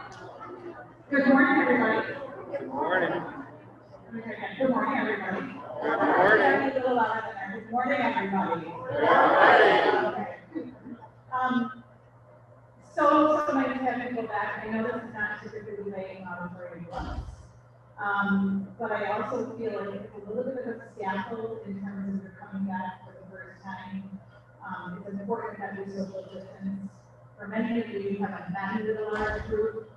Good morning, everybody. Good morning. Good morning, everybody. Good morning. Good morning, everybody. Good morning. Okay. So nice to have people back. I know this is not typically the way for anyone. But I also feel like it's a little bit of a scaffold in terms of your coming back for the first time. It's important that we social distance. For many of you, you haven't been with a large group.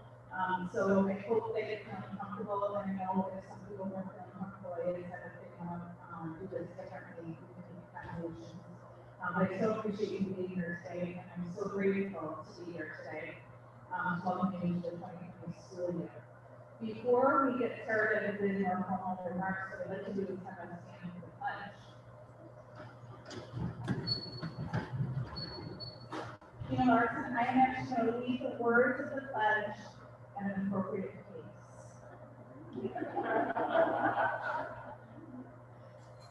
So I hope that you're feeling comfortable, and I know if some people weren't feeling comfortable, it is that if they want to do this differently, we can make accommodations. But I so appreciate you being here today, and I'm so grateful to be here today. Welcome you to the 2020 school year. Before we get started with more formal remarks, what I'd like to do is have us stand for the pledge. Tina Larson, I am asked to lead the words of the pledge at an appropriate pace.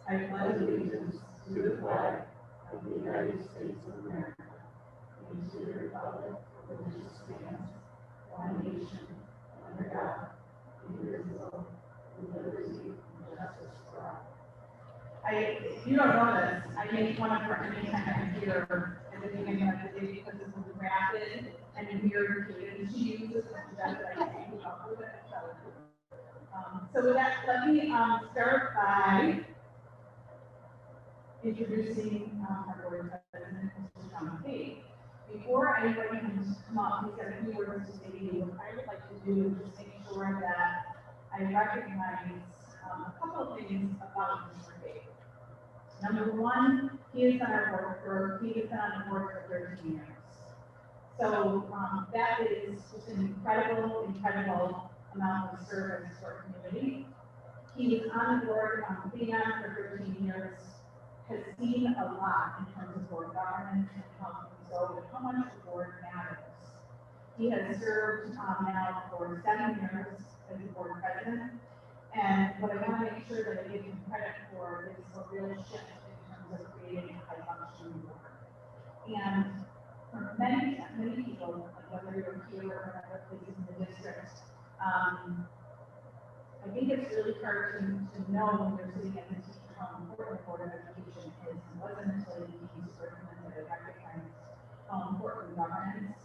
I pledge allegiance to the flag of the United States of America and to the republic for which it stands, one nation, under God, indivisible, with liberty and justice for all. If you don't know this, I make one of her anytime I'm here at the beginning of the day because it's a rapid and weird cadence she uses, and that's what I came up with it. So with that, let me start by introducing our board president, Mr. John Kate. Before anybody can come up, he's got a few words to say to you. What I would like to do is just make sure that I recognize a couple of things about Mr. Kate. Number one, he has been on the board for 13 years. So that is just an incredible amount of service to our community. He was on the board being on for 13 years, has seen a lot in terms of board governance and how much the board matters. He has served now for 7 years as the board president. And what I want to make sure that I give him credit for is a real shift in terms of creating a high-functioning board. And for many people, whether you're here or other places in the district, I think it's really hard to know when you're sitting at the teacher how important the Board of Education is. It wasn't until he superintendent that I recognized how important governance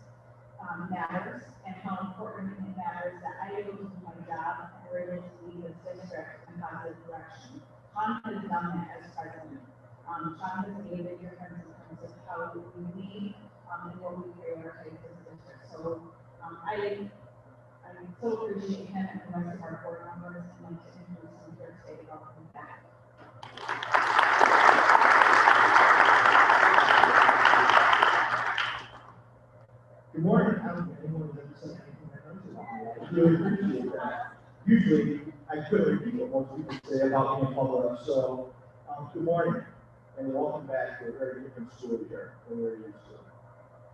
matters and how important it matters that I able to do my job and we're able to lead this district in a positive direction. Sean has done that as president. Sean has made a big difference in terms of how we lead and what we prioritize as a district. So I so appreciate him and the rest of our board members and like to introduce him here today. Welcome back. Good morning. I don't think anyone has ever said anything that comes to me. I really appreciate that. Usually, I could repeat what most people say about me in public. So, good morning, and welcome back to a very different school year than we're used to.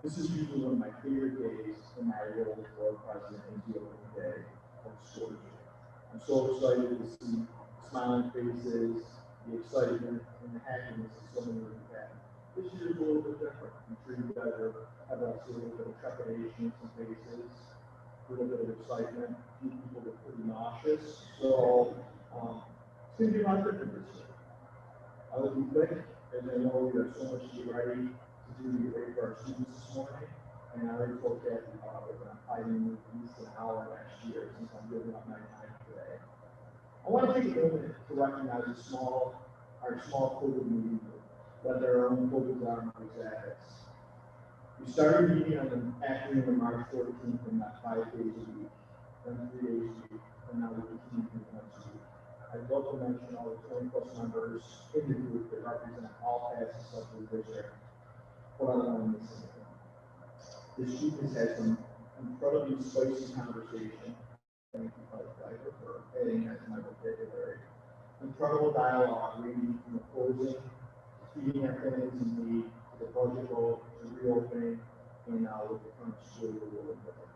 This is usually one of my favorite days in my role as board president and the opening day of the school year. I'm so excited to see smiling faces, the excitement, and the happiness of so many of you have. This year is a little bit different. I'm sure you guys have also a little bit of trepidation in some faces, a little bit of excitement. A few people get pretty nauseous. So it's going to be a lot different this year. I will be quick, as I know we have so much to get ready to do to get ready for our students this morning. And I already told Kathy we're going to probably move at least an hour next year since I'm giving up my time today. I want to take a moment to recognize our small COVID meeting group, led their own COVID government status. We started meeting on the afternoon of March 14th and met 5 days a week, then 3 days a week, and now we continue to meet once a week. I'd love to mention all the 20+ members in the group that represent all facets of the district. But I don't want to miss anything. This group has had some incredibly spicy conversation. Thank you, Vice President, for adding that to my vocabulary. Incredible dialogue ranging from opposing, feeding our families in need, to the budget vote, to reopening, and now with the current school year we're living with.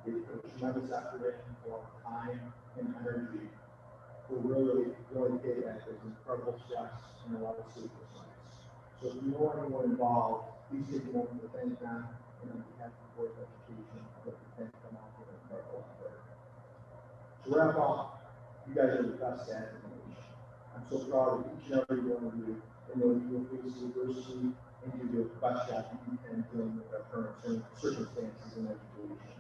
They've put a tremendous effort in, a lot of time and energy to really pay back. There's incredible stress and a lot of sleepless nights. So if you know anyone involved, please take a moment to thank them, and on behalf of the Board of Education, I'd like to thank them all for To wrap up, you guys are the best at it. I'm so proud of each and every one of you, and know you will face adversity and do the best job you can dealing with our current circumstances in education.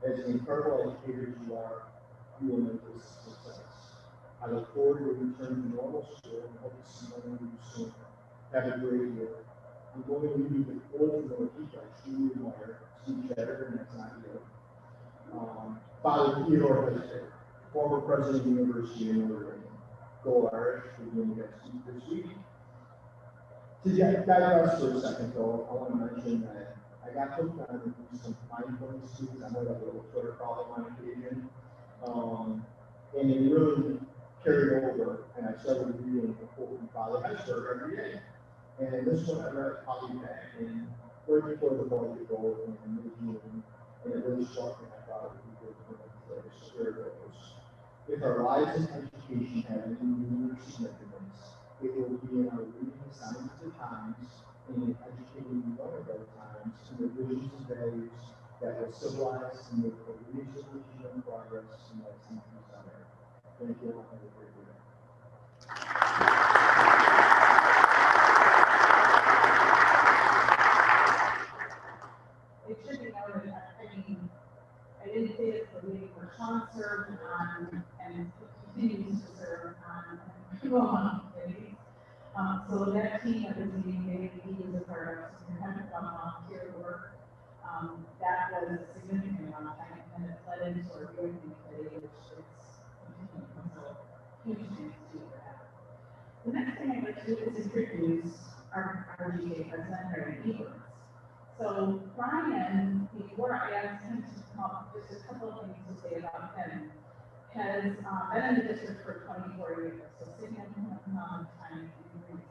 As the incredible educators you are, you will make this a success. I look forward to returning to normal school and hope to see one of you soon. Have a great year. I'm going to leave you with four families I truly admire. Steve Cheddar, and that's not you. Father Theodore Hester, former president of the University of Notre Dame. Go Irish, we're doing next week this week. To digress for a second though, I want to mention that I got hooked on some mindfulness students. I know that little Twitter problem on occasion. And it really carried over, and I started reading a quote from Father Hester every day. And this one I read probably back in right before the budget goal in mid-June, and it really struck me. I thought it would be good for me to share those. If our lives in education have any meaning or significance, it will be in our reading the signs of the times and in educating the young of our times in the visions and values that will civilize and make the reasonable human progress in that century center. Thank you all. Have a great day. It should be noted, I didn't say this, but we were Sean served on, and continues to serve on, committees. So that team that was meeting, he was a part of, so we had to come volunteer work. That was a significant amount of time, and it led into our viewing committee, which is continuing, so huge things to do for that. The next thing I'd like to do is introduce our GA president, Ryan Ebers. So Ryan, before I ask him to come up, just a couple of things to say about him, has been in the district for 24 years, so significant amount of time in Greece.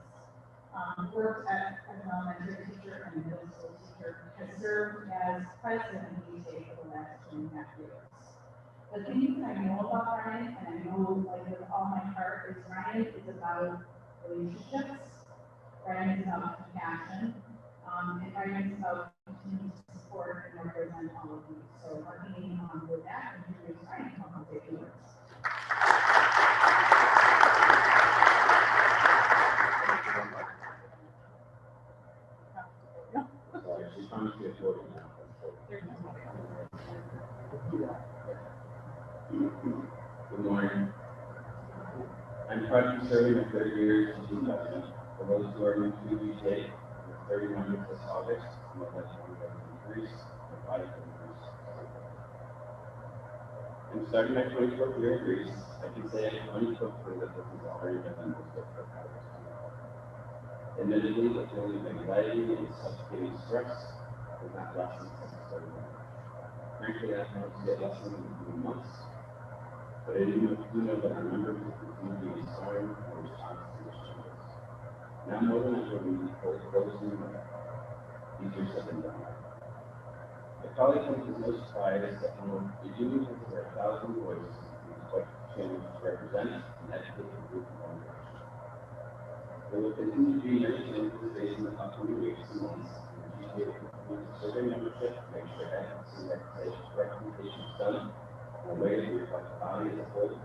Worked as an elementary teacher and a middle school teacher, has served as president of GCA for the last 2.5 years. The things I know about Ryan, and I know like with all my heart, is Ryan is about relationships, Ryan is about compassion, and Ryan is about continuing to support and represent all of you. So working with that, introduce Ryan, come on, take yours. Good morning. I'm proud to be serving my third year as teaching president. For those who are new to GCA, I'm 31 years this August. I'm a lifelong resident of Greece, and a product of Greece. I'm starting my 24th year in Greece. I can say I can unequivocally that this has already been the most difficult project. Admittedly, the feeling of anxiety and suffocating stress has not lessened since I started. Frankly, I've noticed it lessen in a few months, but I do know that our members will continue to be inspiring and response to these changes. Now more than ever, we need both those in the middle. Easier said than done. I probably think it's no surprise that when we do have over 1,000 voices, it's quite a challenge to represent and educate the group in one direction. There will continue to be many changes faced in the upcoming weeks and months. GCA will continue to survey membership, make sure advocacy and representation is done in a way that reflects the body as a whole.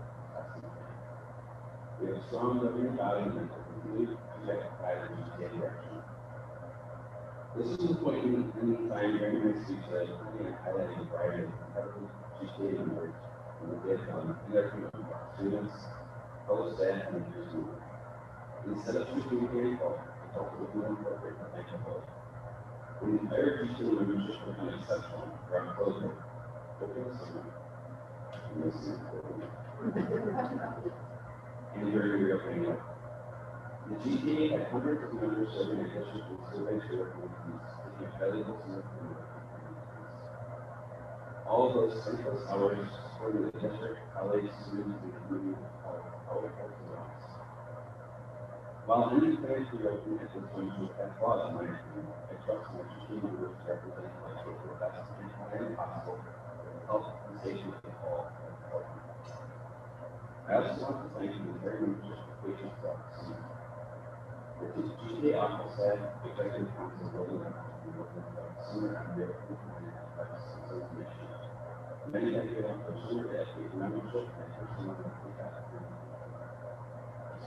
We have a strong governing body that will continue to rectify the GCA direction. This is an point in time during my speech that I was planning on highlighting a variety of incredible GCA members and what they have done in their commitment to students, fellow staff, and peers movement. Instead of choosing a handful, I felt it was more appropriate to thank them both. The entire GCA membership has been exceptional for our closure, open the summer, and listening and during the reopening work. The GCA had hundreds of members serving in district with surveys to work communities, taking a valuable summer from the communities. All of those senseless hours supporting the district, colleagues, students, and community are powerful to us. While any plans to reopen at this point will have flaws in my opinion, I trust my GCA members to represent my state to the best plan possible for the health and safety of all. I also want to thank the entire membership for patience throughout the summer. The GCA office staff, executive council, building up, and working throughout the summer and reopening plan advice and information. Many have given up personal education membership and personal education.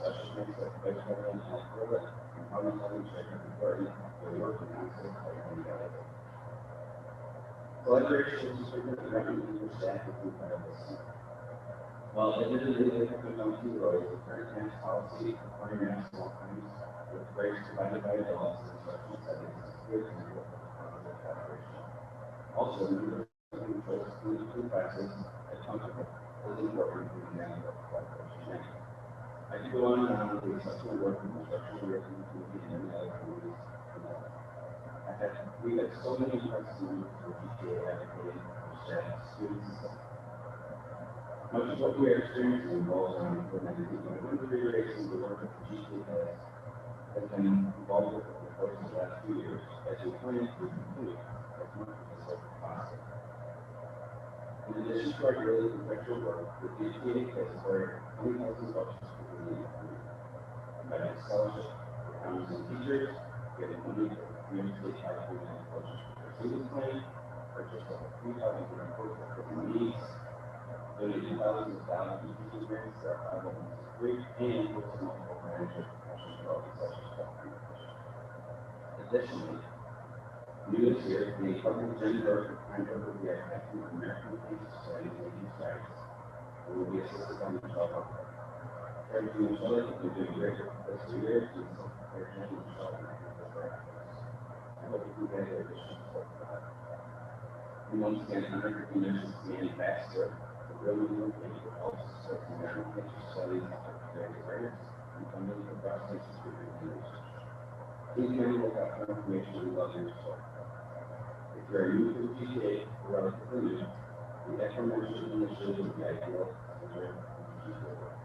Such as makes like Vice President Health Program and Public Health Inspector Authority, they work in concert like one another. Collaboration is significant revenue for staff with benefits. While admittedly they have been done too early, the current tax policy requiring masks all times with breaks provided by adults in instructional settings is clear to me with the positive collaboration. Also, members of the choice to classes at comfortable is important for the end of collaboration. I could go on and on with the exceptional work in the instructional working community and many other communities. We had so many impressive members of the GCA advocating for staff, students, and staff. Much of what we are experiencing involves around COVID-19, but one of the reiterations of the work that the GCA has been involved with over the course of the last few years, as we plan to complete as much of this as possible. In addition to our daily professional work, the GCA has supported 20,000 vouchers for the community, providing scholarship for families and teachers, getting money for community high-quality vouchers for students plan, purchased over 3,000 reports for equipment needs, donated thousands of dollars in teaching grants that are 501c3, and with some multiple branches of professional development such as health. Additionally, new this year, the Department of Gender and Gender will be acting with American Cancer Society and Women's Rights, who will be assisted by Michelle Harper. Thank you, Michelle, you've been doing great this year, and so very happy Michelle and I hope you can get additional support for that. We once again honor your conditions to be ambassador for really new things that helps support the American Cancer Society and create awareness and funding for breast cancer treatment and research. Please kindly look out for information on love your support. If you are new to the GCA or relatively new, the aforementioned initiative would be ideal as a joint GCA work.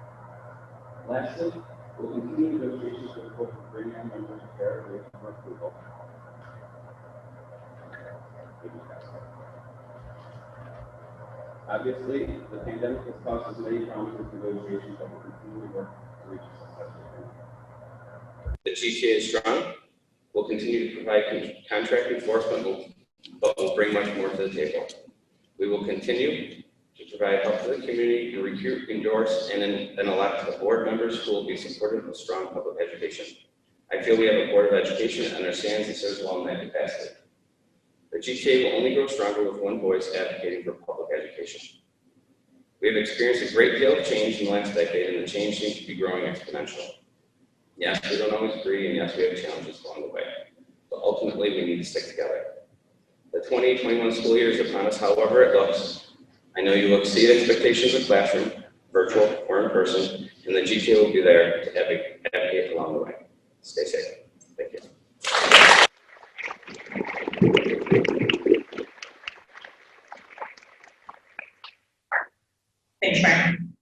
Lastly, we'll continue negotiations with the board for bringing on members of care away from approval. Obviously, the pandemic has caused us many promises and negotiations that will continue to work to reach a successful end. The GCA is strong. We'll continue to provide contract enforcement, but we'll bring much more to the table. We will continue to provide help to the community to recruit, endorse, and then elect the board members who will be supportive of strong public education. I feel we have a Board of Education that understands and serves well in that capacity. The GCA will only grow stronger with one voice advocating for public education. We have experienced a great deal of change in the last decade, and the change seems to be growing exponentially. Yes, we don't always agree, and yes, we have challenges along the way, but ultimately we need to stick together. The 2021 school year is upon us, however it looks. I know you will exceed expectations of classroom, virtual or in person, and the GCA will be there to advocate along the way. Stay safe. Thank you. Thanks, Brian.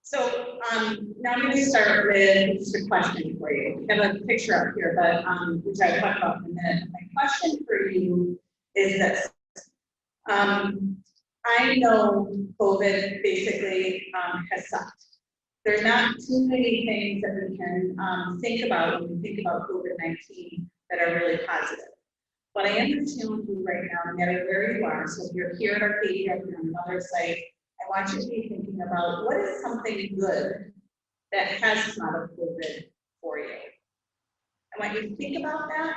So now I'm going to start with just a question for you. I have a picture up here, but which I'll talk about in a minute. My question for you is this. I know COVID basically has sucked. There's not too many things that we can think about when we think about COVID-19 that are really positive. But I am going to challenge you right now, no matter where you are. So if you're here at Arcadia, if you're on another site, I want you to be thinking about what is something good that has come out of COVID for you. I want you to think about that,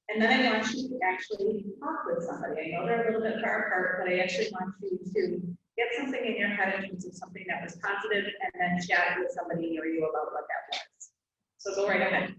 and then I want you to actually talk with somebody. I know they're a little bit far apart, but I actually want you to get something in your head in terms of something that was positive, and then chat with somebody near you about what that was. So go right ahead.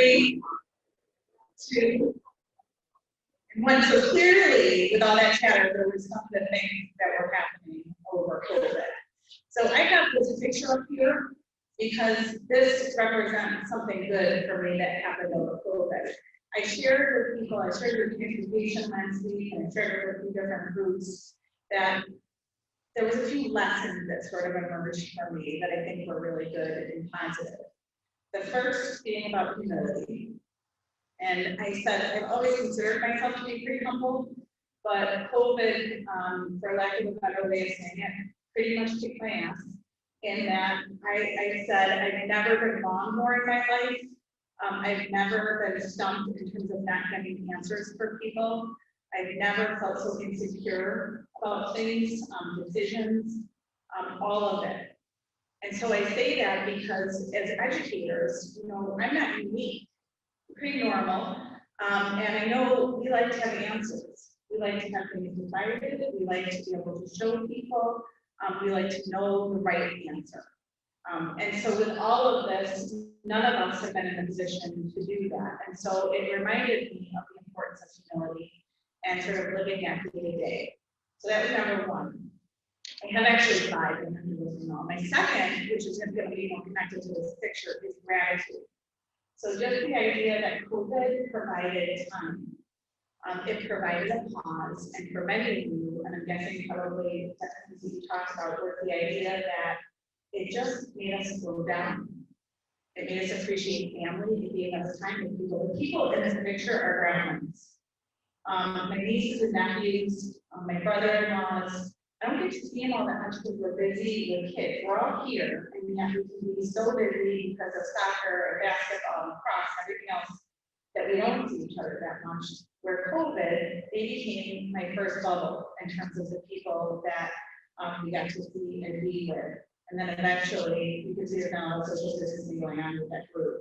3, 2, and 1. So clearly, with all that chatter, there were some of the things that were happening over COVID. So I have this picture up here because this represents something good for me that happened over COVID. I shared with people, I shared with communication last week, and I shared with a few different groups that there was a few lessons that sort of emerged for me that I think were really good and positive. The first being about humility. And I said, I've always considered myself to be pretty humble, but COVID, for lack of a better way of saying it, pretty much kicked my ass. In that I said, I've never been wrong more in my life. I've never been stumped in terms of not getting answers for people. I've never felt so insecure about things, decisions, all of it. And so I say that because as educators, you know, I'm not unique, I'm pretty normal. And I know we like to have answers. We like to have things decided. We like to be able to show people. We like to know the right answer. And so with all of this, none of us have been in a position to do that. And so it reminded me of the importance of humility and sort of living that day to day. So that was number 1. I have actually 5 in the My second, which is going to be more connected to this picture, is gratitude. So just the idea that COVID provided time. It provided a pause, and for many of you, and I'm guessing probably as you talked about, was the idea that it just made us slow down. It made us appreciate family. It gave us time with people. The people in this picture are grandparents. My nieces and nephews, my brother-in-laws. I don't get to see them all that much because we're busy with kids. We're all here, and yet we can be so busy because of soccer, basketball, lacrosse, everything else that we don't see each other that much. Where COVID, they became my first bubble in terms of the people that we got to see and be with. And then eventually, you can see now social distancing going on with that group.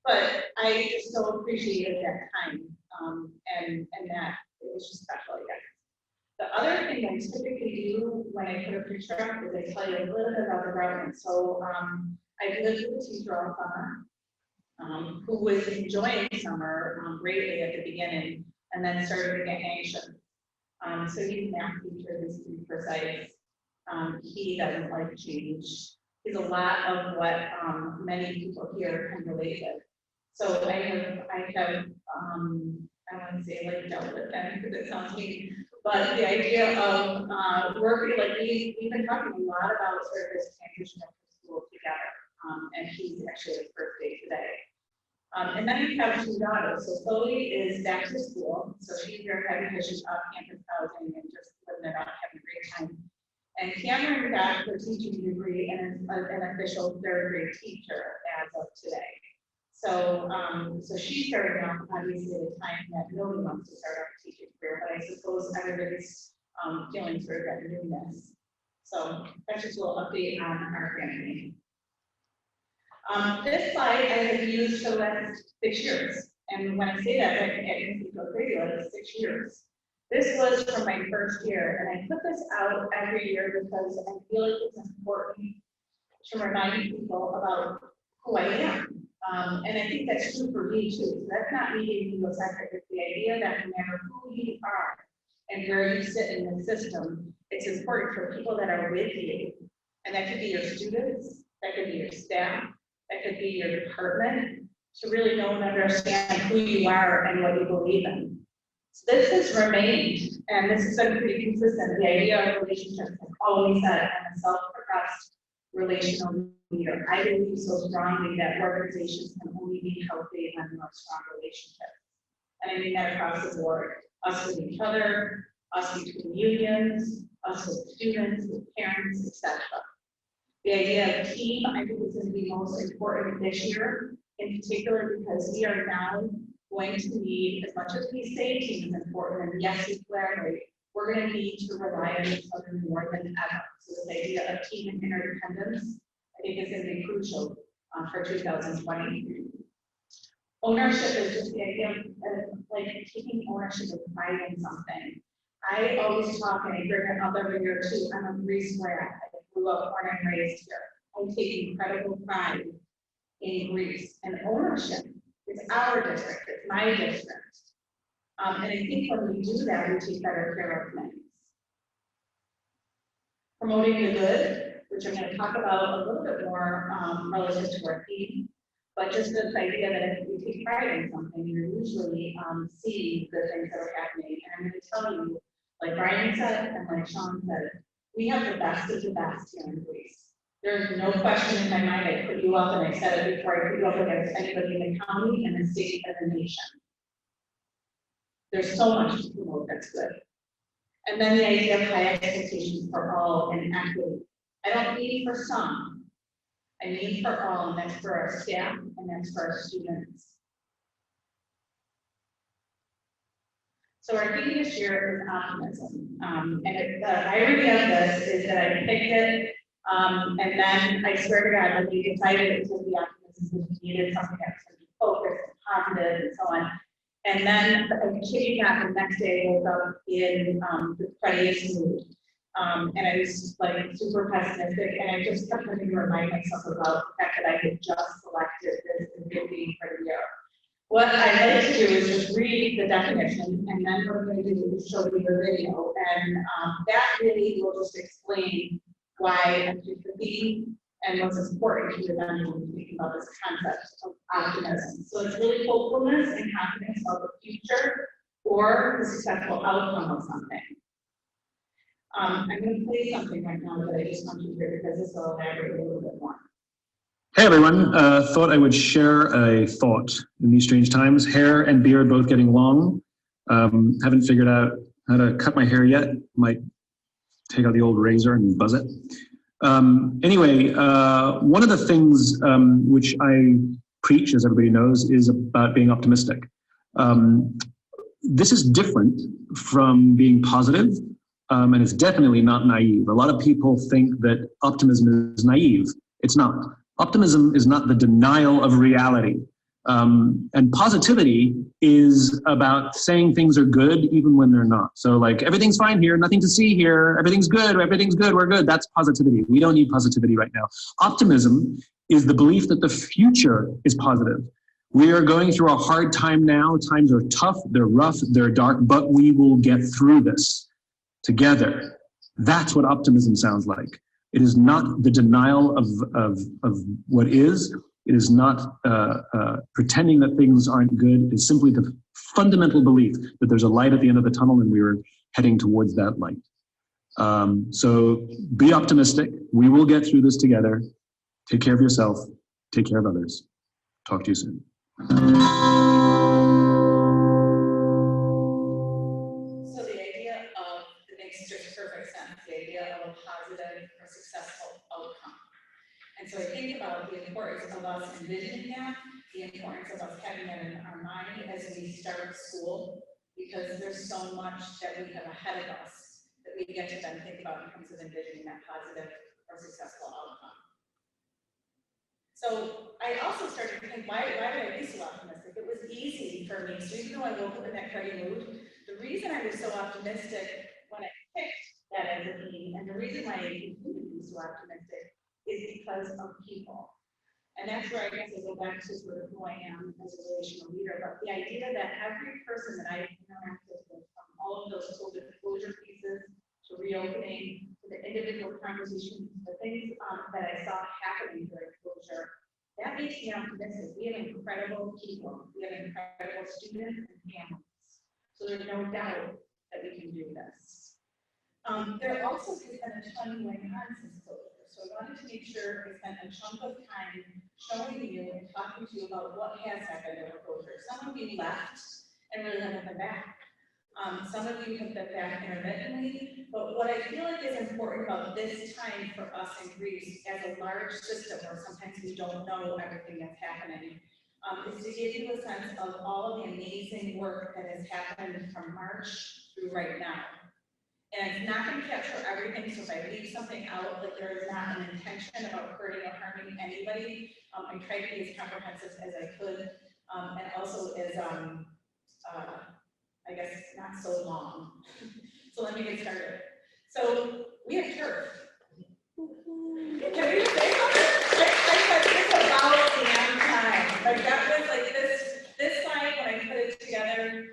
But I just so appreciated that time, and that it was just special, I guess. The other thing I typically do when I put a picture up is I tell you a little bit about the environment. So I've lived with a teacher all summer, who was enjoying summer greatly at the beginning, and then started to get anxious. So he's a math teacher, just to be precise. He doesn't like change. He's a lot of what many people here can relate with. So I have I don't want to say like dealt with them because it sounds mean, but the idea of working, like we've been talking a lot about sort of this transition to school together, and he's actually his first day today. And then we have 2 daughters. So Chloe is back to school, so she's very happy because she's off campus housing and just living it out, having a great time. And Cameron got her teaching degree and is an official 3rd grade teacher as of today. So, so she's starting off obviously at a time that nobody wants to start off a teaching career, but I suppose everybody's feeling sort of that newness. So that's just a little update on our family. This slide I have used for the last 6 years. And when I say that, I can go crazy, like 6 years. This was from my first year, and I put this out every year because I feel like it's important to remind people about who I am. And I think that's true for me too. So that's not me being egocentric. It's the idea that no matter who you are and where you sit in the system, it's important for people that are with you. And that could be your students, that could be your staff, that could be your department, to really know and understand who you are and what you believe in. So this has remained, and this has been pretty consistent. The idea of relationships, I've always said, I'm a self-professed relational leader. I believe so strongly that organizations can only be healthy when there are strong relationships. And I mean that across the board. Us with each other, us between unions, us with students, with parents, etc. The idea of team, I think, is going to be most important this year, in particular because we are now going to need, as much as we say team is important, and yes, we collaborate, we're going to need to rely on each other more than ever. So this idea of team and interdependence, I think, is going to be crucial for 2020. Ownership is just the idea of like taking ownership of pride in something. I always talk, and I bring it up every year too. I'm a Greece grad. I grew up born and raised here. I take incredible pride in Greece, and ownership. It's our district, it's my district. And I think when we do that, we take better care of things. Promoting the good, which I'm going to talk about a little bit more relative to our theme, but just this idea that if you take pride in something, you're usually seeing the things that are happening. And I'm going to tell you, like Brian said, and like Sean said, we have the best of the best here in Greece. There's no question in my mind. I put you up, and I said it before, I put you up against anybody in the county and the state and the nation. There's so much to promote that's good. And then the idea of high expectations for all and equity. I don't mean for some. I mean for all, and that's for our staff and that's for our students. So our theme this year is optimism. The irony of this is that I picked it, and then I swear to God, when we decided it was the optimism, we needed something that was going to be focused and positive and so on. And then I kid you not, the next day I woke up in the cruddiest mood. And I was like super pessimistic, and I just kept having to remind myself about the fact that I had just selected this as the theme for the year. What I like to do is just read the definition, and then what I'm going to do is show you the video, and that really will just explain why I picked the theme and what's important to them when we think about this concept of optimism. So it's really hopefulness and confidence about the future or the successful outcome of something. I'm going to play something right now that I just want you to hear because this will elaborate a little bit more. Hey everyone, thought I would share a thought in these strange times. Hair and beard both getting long. Haven't figured out how to cut my hair yet. Might take out the old razor and buzz it. Anyway, one of the things which I preach, as everybody knows, is about being optimistic. This is different from being positive, and it's definitely not naive. A lot of people think that optimism is naive. It's not. Optimism is not the denial of reality. And positivity is about saying things are good even when they're not. So like, everything's fine here, nothing to see here, everything's good, we're good. That's positivity. We don't need positivity right now. Optimism is the belief that the future is positive. We are going through a hard time now. Times are tough, they're rough, they're dark, but we will get through this together. That's what optimism sounds like. It is not the denial of what is. It is not pretending that things aren't good. It's simply the fundamental belief that there's a light at the end of the tunnel and we are heading towards that light. So be optimistic. We will get through this together. Take care of yourself. Take care of others. Talk to you soon. So the idea of, it makes just perfect sense, the idea of a positive or successful outcome. And so I think about the importance of us envisioning that, the importance of us having that in our mind as we start school, because there's so much that we have ahead of us that we get to then think about in terms of envisioning that positive or successful outcome. So I also started to think, why did I be so optimistic? It was easy for me. So even though I woke up in that cruddy mood, the reason I was so optimistic when I picked that as a theme, and the reason why I continue to be so optimistic is because of people. And that's where I guess I go back to sort of who I am as a relational leader, but the idea that every person that I interacted with, from all of those COVID closure pieces to reopening, to the individual conversations, the things that I saw happening during closure, that makes me optimistic. We have incredible people. We have incredible students and families. So there's no doubt that we can do this. There also has been a ton going on since closure. So I wanted to make sure I spent a chunk of time showing you and talking to you about what has happened over closure. Some of you left and really haven't been back. Some of you have been back intermittently, but what I feel like is important about this time for us in Greece as a large system where sometimes we don't know everything that's happening, is to give you a sense of all of the amazing work that has happened from March through right now. And it's not going to capture everything, so if I leave something out, that there is not an intention about hurting or harming anybody, I tried to be as comprehensive as I could, and also as, I guess, not so long. So let me get started. So we have turf. Can we say something? I said it's about damn Like that was like this slide, when I put it together,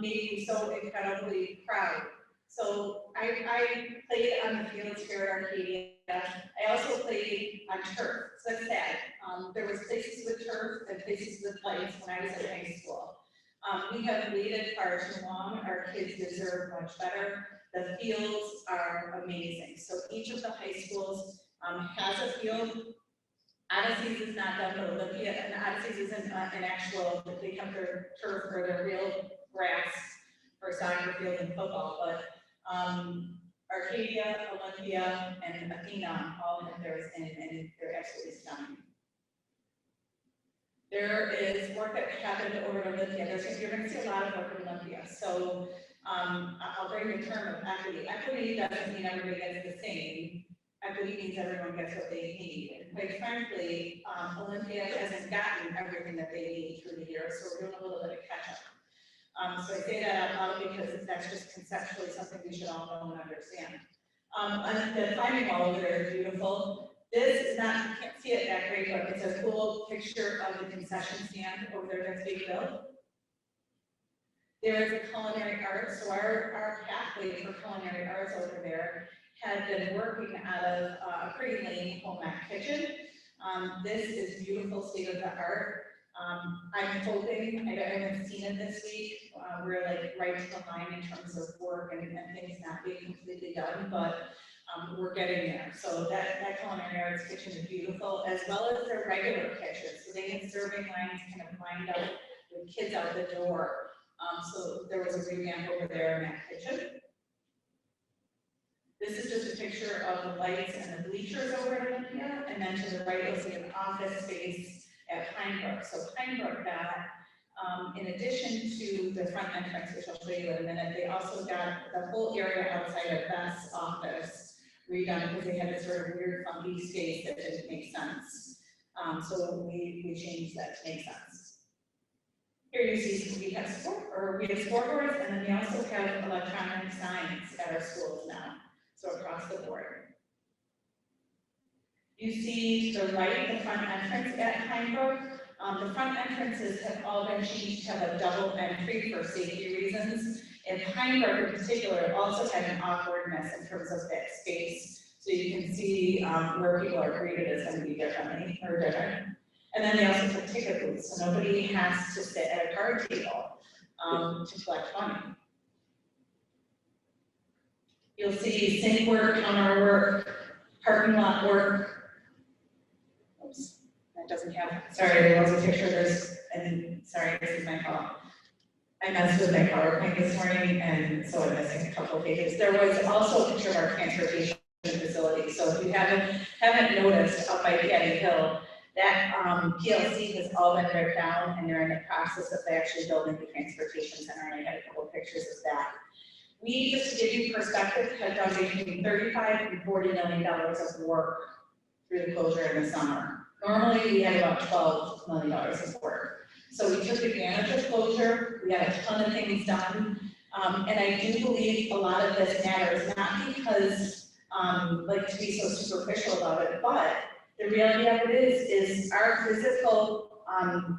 made me so incredibly proud. So I played on the fields here at Arcadia. I also played on turf, so that's sad. There was places with turf and places with lights when I was in high school. We have waited far too long. Our kids deserve much better. The fields are amazing. So each of the high schools has a field. Odyssey's is not done, but Olympia, and Odyssey's isn't an actual, they have their turf or their real grass for soccer field and football, but Arcadia, Olympia, and Athena all have theirs in, and they're absolutely stunning. There is work that happened over at Olympia. You're going to see a lot of work at Olympia. So I'll bring the term of equity. Equity doesn't mean everybody gets the same. Equity means everyone gets what they need. And quite frankly, Olympia hasn't gotten everything that they need through the years, so we're doing a little bit of catch up. So I say that out loud because that's just conceptually something we should all know and understand. And the climbing wall over there is beautiful. This is not, you can't see it that great, but it's a cool picture of the concession stand over there that's being built. There is a culinary arts, so our pathway for culinary arts over there had been working out of a pretty lame home ec kitchen. This is beautiful state of the art. I'm hoping, I haven't seen it this week, we're like right to the line in terms of work and things not being completely done, but we're getting there. So that culinary arts kitchen is beautiful, as well as their regular kitchen. So they had serving lines kind of lined up with kids out the door. So there was a revamp over there in that kitchen. This is just a picture of the lights and the bleachers over at Olympia, and then to the right you'll see an office space at Pinebrook. So Pinebrook got, in addition to the front entrance, which I'll show you in a minute, they also got the whole area outside of Beth's office redone because they had a sort of weird funky space that didn't make sense. So we changed that to make sense. Here you see we have scoreboards, and then we also have electronic signs at our schools now. So across the board. You see to the right, the front entrance at Pinebrook. The front entrances have all been changed to have a double entry for safety reasons. And Pinebrook in particular also had an awkwardness in terms of that space. So you can see where people are greeted is going to be different. And then they also put ticket booths, so nobody has to sit at a card table to collect money. You'll see sink work, counter work, parking lot work. Oops, that doesn't have, sorry, there was a picture of this, and sorry, this is my fault. I messed with my PowerPoint this morning, and so I'm missing a couple of pages. There was also a picture of our transportation facility. So if you haven't noticed up by Patty Hill, that PLC has all been ripped down, and they're in the process of actually building the transportation center, and I had a couple of pictures of that. We, just to give you perspective, had done between $35 and $40 million of work through the closure in the summer. Normally, we had about $12 million of work. So we took advantage of closure. We had a ton of things done. And I do believe a lot of this matters, not because like to be so superficial about it, but the reality of it is our physical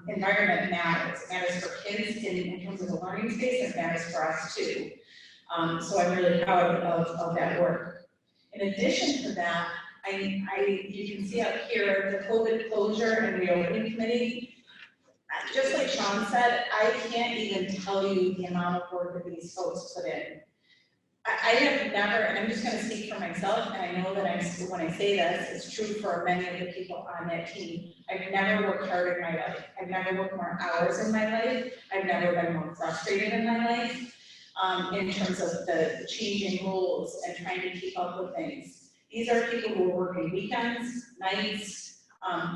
environment matters. It matters for kids in terms of the learning space, and it matters for us too. So I'm really proud of that work. In addition to that, you can see up here the COVID closure and reopening committee. Just like Sean said, I can't even tell you the amount of work that these folks put in. I have never, and I'm just going to speak for myself, and I know that when I say this, it's true for many of the people on that team. I've never worked harder in my life. I've never worked more hours in my life. I've never been more frustrated in my life in terms of the changing rules and trying to keep up with things. These are people who are working weekends, nights,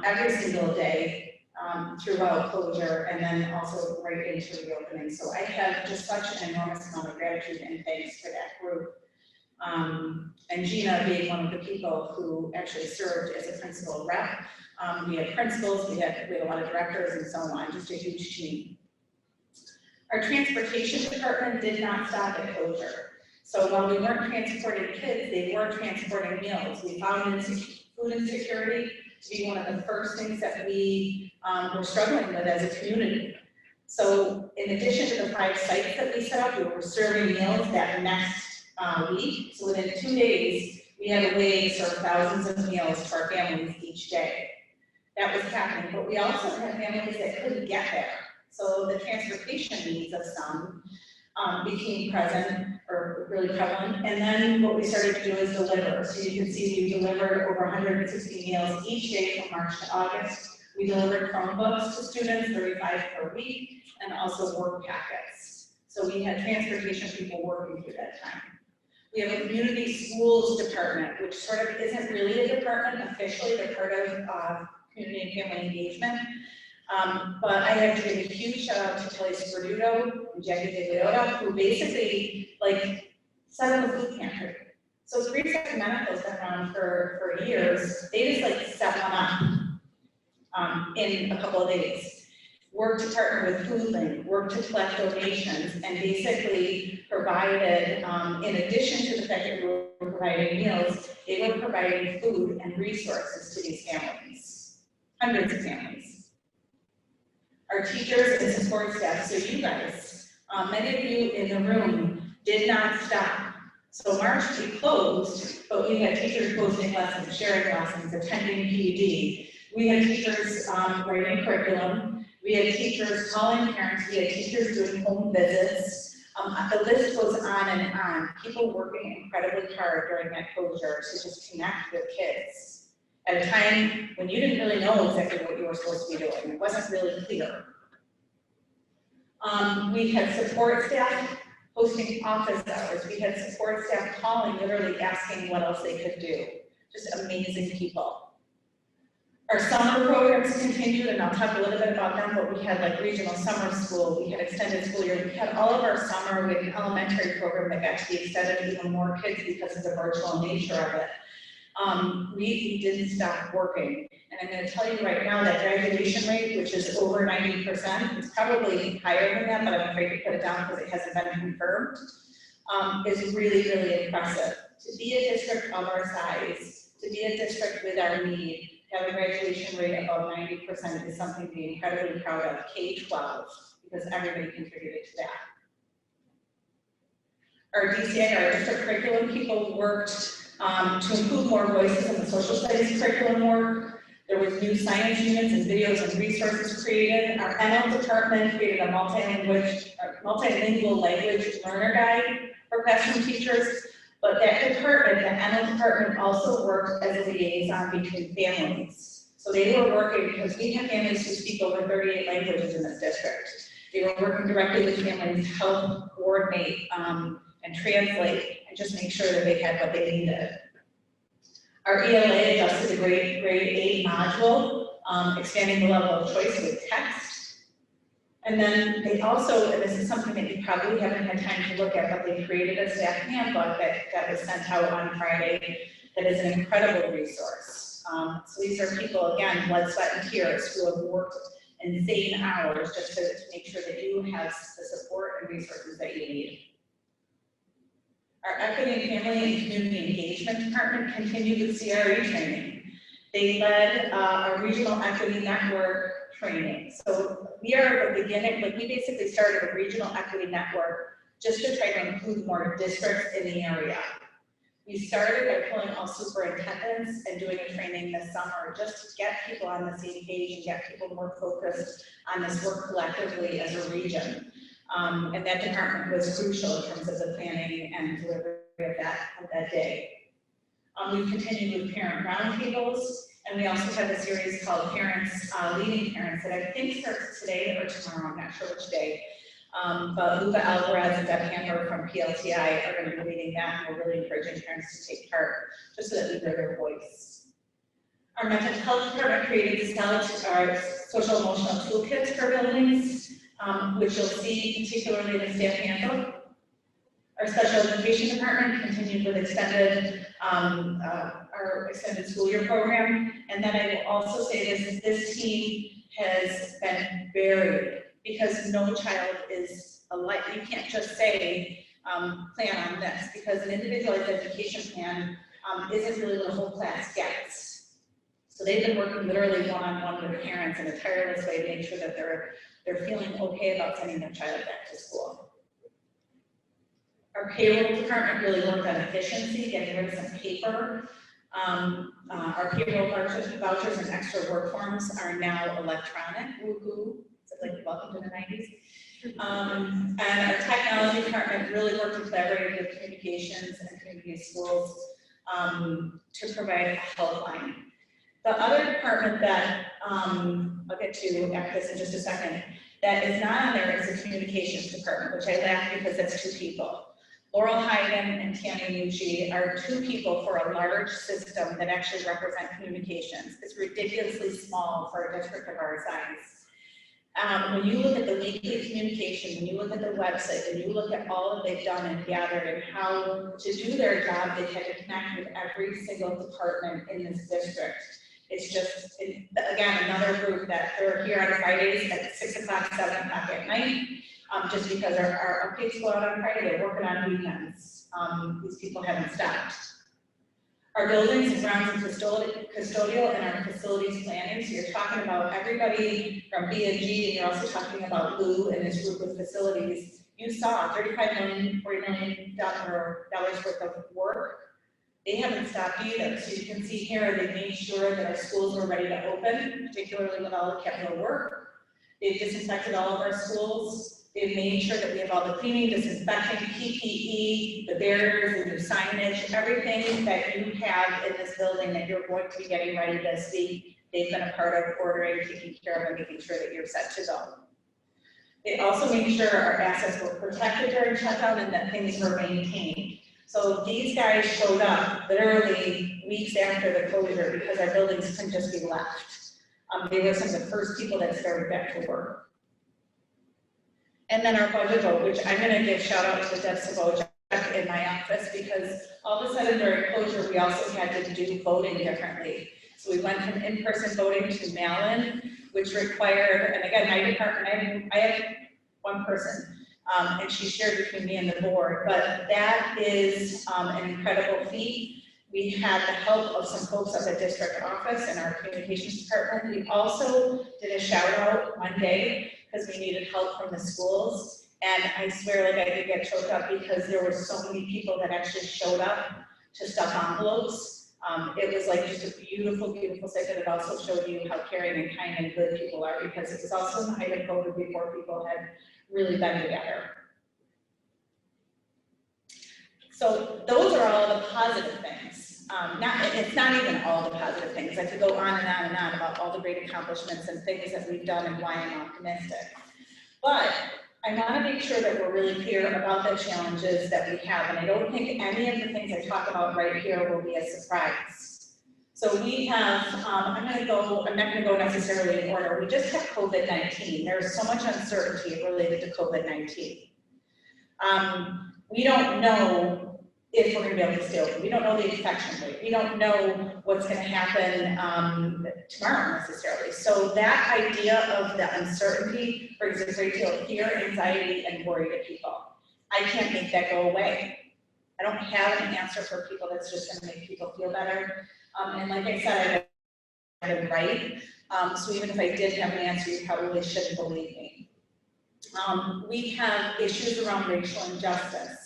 every single day throughout closure, and then also right into reopening. So I have just such an enormous amount of gratitude and thanks for that group. And Gina being one of the people who actually served as a principal rep. We had principals, we had a lot of directors and so on, just a huge team. Our transportation department did not stop at closure. So while we weren't transporting kids, they were transporting meals. We found food insecurity to be one of the first things that we we're struggling with as a community. So in addition to the 5 sites that we set up, we were serving meals that next week. So within 2 days, we had a way to serve thousands of meals to our families each day. That was happening, but we also had families that couldn't get there. So the transportation needs of some became present or really prevalent. And then what we started to do is deliver. So you can see we delivered over 160 meals each day from March to August. We delivered Chromebooks to students, 35 per week, and also work packets. So we had transportation people working through that time. We have a community schools department, which sort of isn't really a department officially. They're part of community and family engagement. But I have to give a huge shout out to Kelly Sperduto and Jackie De Leota, who basically set up a food pantry. So Green Sacramento's been around for years. They just set one up in a couple of days. Worked to partner with Food Link, worked to collect donations, and basically provided, in addition to the fact that we were providing meals, they were providing food and resources to these families, hundreds of families. Our teachers and support staff, so you guys, many of you in the room did not stop. So March we closed, but we had teachers posting lessons, sharing lessons, attending PD. We had teachers writing curriculum. We had teachers calling parents. We had teachers doing home visits. The list goes on and on. People working incredibly hard during that closure to just connect with kids at a time when you didn't really know exactly what you were supposed to be doing. It wasn't really clear. We had support staff hosting office hours. We had support staff calling, literally asking what else they could do. Just amazing people. Our summer programs continued, and I'll talk a little bit about them, but we had regional summer school, we had extended school year, we had all of our summer with an elementary program that got to be extended to even more kids because of the virtual nature of it. We didn't stop working. And I'm going to tell you right now that graduation rate, which is over 90%, it's probably higher than that, but I'm afraid to put it down because it hasn't been confirmed, is really, really impressive. To be a district of our size, to be a district with our need, to have a graduation rate above 90% is something to be incredibly proud of, K-12, because everybody contributed to that. Our DCI, our district curriculum people worked to include more voices in the social studies curriculum work. There was new science units and videos and resources created. Our NL department created a multilingual language learner guide for classroom teachers. But that department, the NL department, also worked as a liaison between families. So they were working, because we have families who speak over 38 languages in this district. They were working directly with families to help coordinate and translate and just make sure that they had what they needed. Our ELA adjusted the grade 8 module, expanding the level of choice with text. And then they also, and this is something that you probably haven't had time to look at, but they created a staff handbook that was sent out on Friday that is an incredible resource. So these are people, again, blood, sweat, and tears who have worked insane hours just to make sure that you have the support and resources that you need. Our Equity and Family and Community Engagement Department continued with CRE training. They led a regional equity network training. So we are at the beginning, we basically started a regional equity network just to try to include more districts in the area. We started by pulling all superintendents and doing a training this summer just to get people on the same page and get people more focused on this work collectively as a region. And that department was crucial in terms of the planning and delivery of that day. We've continued with parent roundtables, and we also have a series called Parents, Leading Parents that I think starts today or tomorrow, I'm not sure which day. But Luca Alvarez and Deb Hamburg from PLTI are going to be leading that, and we're really encouraging parents to take part just so that we hear their voice. Our mental health department created our social emotional toolkits for buildings, which you'll see particularly in the staff handbook. Our special education department continued with our extended school year program. And then I will also say this team has been varied because no child is alike. You can't just say, plan on this, because an individualized education plan isn't really what a whole class gets. So they've been working literally one-on-one with parents in a tireless way to make sure that they're feeling okay about sending their child back to school. Our payroll department really worked on efficiency, getting rid of some paper. Our payroll vouchers and extra work forms are now electronic. Woohoo! It's like welcome to the 90s. And our technology department really worked and collaborated with communications and community schools to provide a helpline. The other department that I'll get to after this in just a second, that is not on there is the communications department, which I laugh because that's two people. Laurel Hyden and Tanya Nucci are two people for a large system that actually represent communications. It's ridiculously small for a district of our size. When you look at the weekly communication, when you look at the website, when you look at all that they've done and gathered and how to do their job, they've had to connect with every single department in this district. It's just, again, another group that they're here on Fridays at 6 o'clock, 7 o'clock at night. Just because our kids go out on Friday, they're working on weekends. These people haven't stopped. Our buildings and grounds and custodial and our facilities planning. So you're talking about everybody from B&G, and you're also talking about Lou and this group of facilities. You saw $35 million, $40 million worth of work. They haven't stopped either. So you can see here, they made sure that our schools were ready to open, particularly with all the capital work. They've disinfected all of our schools. They've made sure that we have all the cleaning, disinfecting, PPE, the barriers, the new signage, everything that you have in this building that you're going to be getting ready this week. They've been a part of ordering, taking care of, and making sure that you're set to go. They also made sure our assets were protected during shutdown and that things were maintained. So these guys showed up literally weeks after the closure because our buildings couldn't just be left. They were some of the first people that started back to work. And then our budget vote, which I'm going to give shout out to Deb Savojak in my office because all of a sudden during closure, we also had to do voting differently. So we went from in-person voting to mail-in, which required, and again, my department, I have one person, and she's shared between me and the board, but that is an incredible feat. We had the help of some folks at the district office and our communications department. We also did a shout out one day because we needed help from the schools. And I swear, like I did get choked up because there were so many people that actually showed up to stuff envelopes. It was like just a beautiful, beautiful sight, but it also showed you how caring and kind and good people are because it was also in the height of COVID before people had really been together. So those are all the positive things. It's not even all the positive things. I could go on and on and on about all the great accomplishments and things that we've done and why I'm optimistic. But I want to make sure that we're really clear about the challenges that we have. And I don't think any of the things I talk about right here will be a surprise. So we have, I'm not going to go necessarily in order. We just had COVID-19. There's so much uncertainty related to COVID-19. We don't know if we're going to be able to stay open. We don't know the infection rate. We don't know what's going to happen tomorrow necessarily. So that idea of the uncertainty brings a great deal of fear, anxiety, and worry to people. I can't make that go away. I don't have an answer for people that's just going to make people feel better. And like I said, I've been right. So even if I did have an answer, you probably shouldn't believe me. We have issues around racial injustice.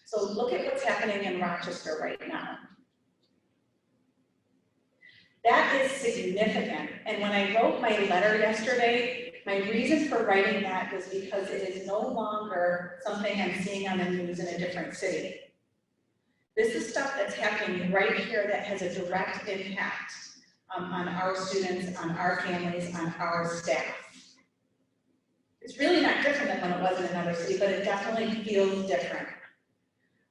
So look at what's happening in Rochester right now. That is significant. And when I wrote my letter yesterday, my reason for writing that was because it is no longer something I'm seeing on the news in a different city. This is stuff that's happening right here that has a direct impact on our students, on our families, on our staff. It's really not different than when it was in another city, but it definitely feels different.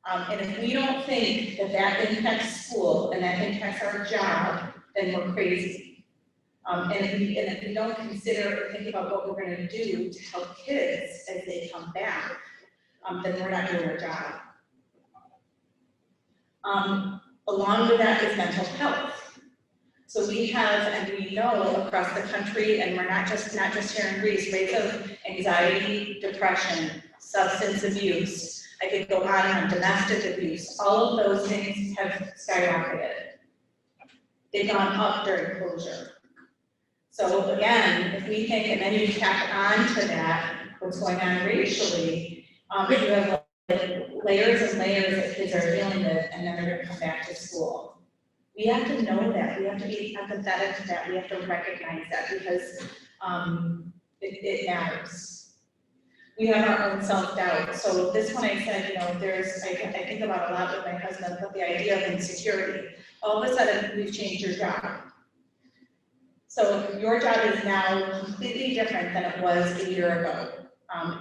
And if we don't think that that impacts school and that impacts our job, then we're crazy. And if we don't consider or think about what we're going to do to help kids as they come back, then we're not doing our job. Along with that is mental health. So we have, and we know across the country, and we're not just here in Greece, rates of anxiety, depression, substance abuse. I could go on domestic abuse. All of those things have skyrocketed. they've gone up during closure. So again, if we think, and then you tack on to that, what's going on racially, you have like layers and layers that kids are dealing with, and then they're gonna come back to school. We have to know that, we have to be empathetic to that, we have to recognize that, because it matters. We have our own self-doubt. So this one I said, you know, I think about a lot with my husband, but the idea of insecurity. All of a sudden, we've changed your job. So your job is now completely different than it was a year ago.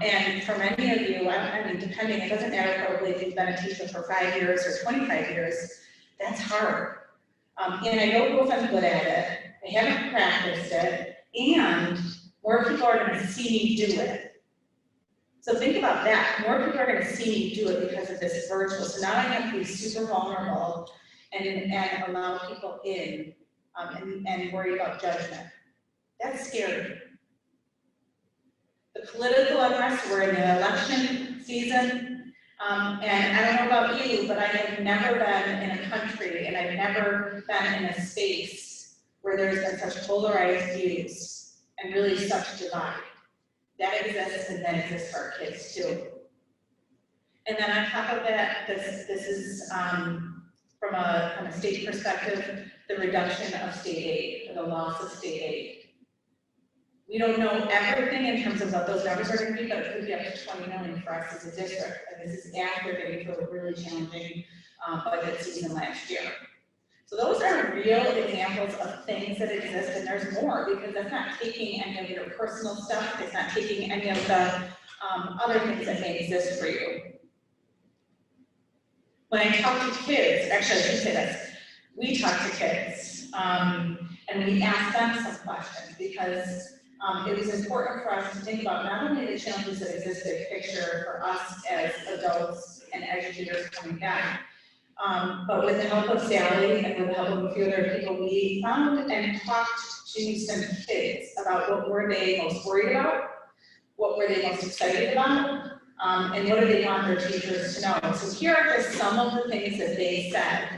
And for many of you, I mean, depending, it doesn't matter probably if you've been a teacher for 5 years or 25 years, that's hard. And I know both I'm good at it, I haven't practiced it, and more people are gonna see me do it. So think about that, more people are gonna see me do it because of this virtual. So now I have to be super vulnerable and allow people in and worry about judgment. That's scary. The political unrest, we're in the election season, and I don't know about you, but I have never been in a country and I've never been in a space where there's been such polarized views and really such divide. That exists, and that exists for our kids too. And then on top of that, this is from a state perspective, the reduction of state aid, or the loss of state aid. We don't know everything in terms of what those numbers are going to be, but it could be up to 20 million for us as a district. And this is after getting through a really challenging budget season last year. So those are real examples of things that exist, and there's more, because that's not taking any of your personal stuff. It's not taking any of the other things that may exist for you. When I talk to kids, actually I should say this, we talk to kids, and we ask them some questions, because it was important for us to think about not only the challenges that exist big picture for us as adults and educators coming back, but with the help of Sally and with the help of a few other people, we found and talked to some kids about what were they most worried about, what were they most excited about, and what do they want their teachers to know. So here are just some of the things that they said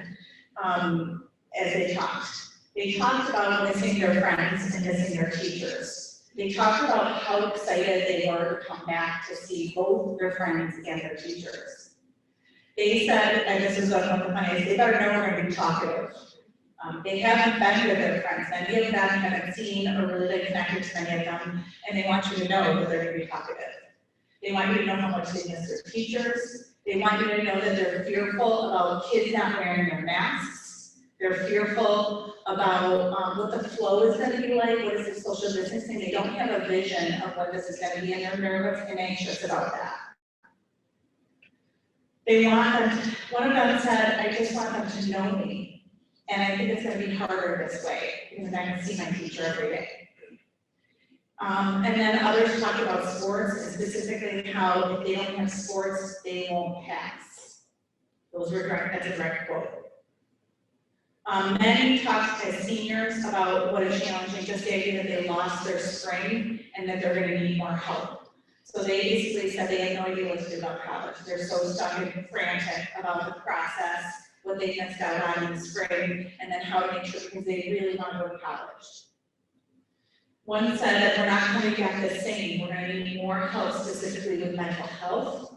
as they talked. They talked about missing their friends and missing their teachers. They talked about how excited they were to come back to see both their friends and their teachers. They said, and this is one of the funniest, they better know we're going to be talkative. They haven't been with their friends. Many of them haven't seen or really been connected to many of them, and they want you to know that they're going to be talkative. They want you to know how much they miss their teachers. They want you to know that they're fearful about kids not wearing their masks. They're fearful about what the flow is going to be like, what is the social distancing. They don't have a vision of what this is going to be, and they're nervous and anxious about that. They want them, one of them said, I just want them to know me. And I think it's going to be harder this way, because I can see my teacher every day. And then others talk about sports, and specifically how if they don't have sports, they won't pass. Those were direct, that's a direct quote. Many talked as seniors about what is challenging, just the idea that they lost their spring and that they're going to need more help. So they basically said they had no idea what to do about college. They're so stuck and frantic about the process, what they missed out on in the spring, and then how to make sure, because they really want to go to college. One said that we're not going to get the same. We're going to need more help, specifically with mental health.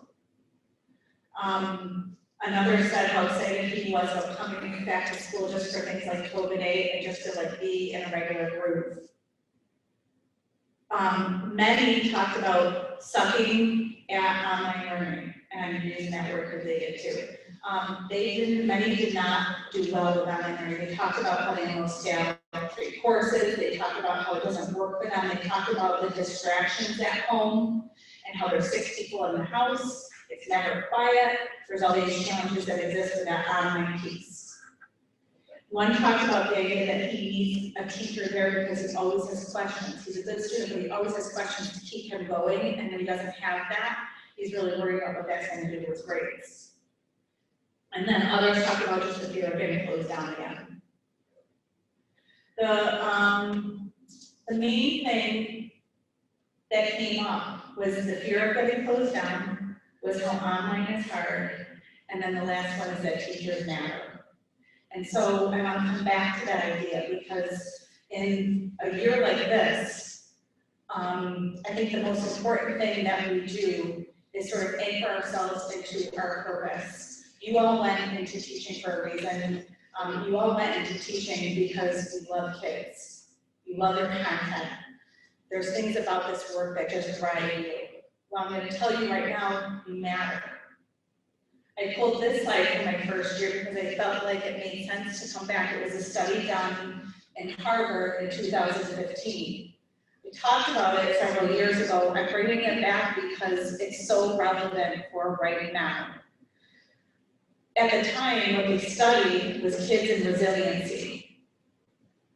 Another said how excited he was about coming back to school just for things like COVID and just to like be in a regular groove. Many talked about sucking at online learning, and I'm using that word because they did too. Many did not do well with online learning. They talked about how they almost failed 3 courses. They talked about how it doesn't work for them. They talked about the distractions at home and how there's 6 people in the house. It's never quiet. There's all these challenges that exist with that online piece. One talked about the idea that he needs a teacher there because he always has questions. He's a good student, but he always has questions to keep him going, and when he doesn't have that, he's really worried about what that's going to do to his grades. And then others talked about just the fear of getting closed down again. The main thing that came up was the fear of getting closed down, was how online is hard, and then the last one is that teachers matter. And so I want to come back to that idea because in a year like this, I think the most important thing that we do is sort of anchor ourselves into our purpose. You all went into teaching for a reason. You all went into teaching because you love kids. You love their content. There's things about this work that just drive you. Well, I'm going to tell you right now, you matter. I pulled this slide from my first year because I felt like it made sense to come back. It was a study done in Harvard in 2015. We talked about it several years ago. I'm bringing it back because it's so relevant for right now. At the time, what we studied was kids and resiliency.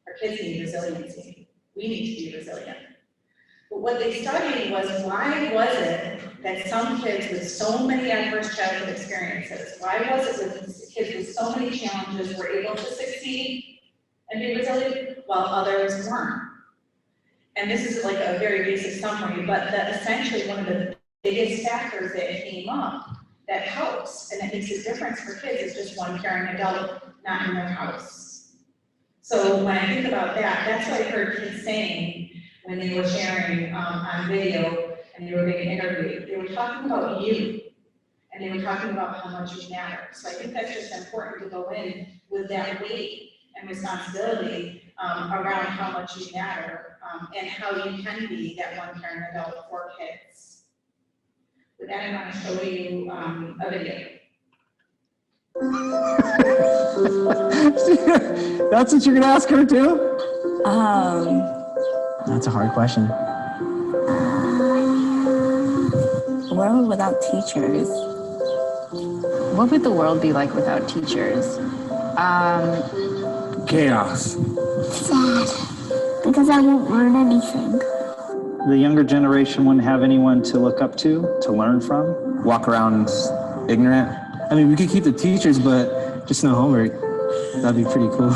Our kids need resiliency. We need to be resilient. But what they studied was why was it that some kids with so many adverse childhood experiences, why was it that kids with so many challenges were able to succeed and be resilient while others weren't? And this is like a very basic summary, but essentially one of the biggest factors that came up that helps and that makes a difference for kids is just one caring adult not in their house. So when I think about that, that's what I heard kids saying when they were sharing on video and they were being interviewed. They were talking about you and they were talking about how much you matter. So I think that's just important to go in with that weight and responsibility around how much you matter and how you can be that one caring adult for kids. With that, I want to show you a video. That's what you're gonna ask her too? That's a hard question. A world without teachers. What would the world be like without teachers? Chaos. Sad, because I won't learn anything. The younger generation wouldn't have anyone to look up to learn from. Walk around ignorant. I mean, we could keep the teachers, but just no homework. That'd be pretty cool.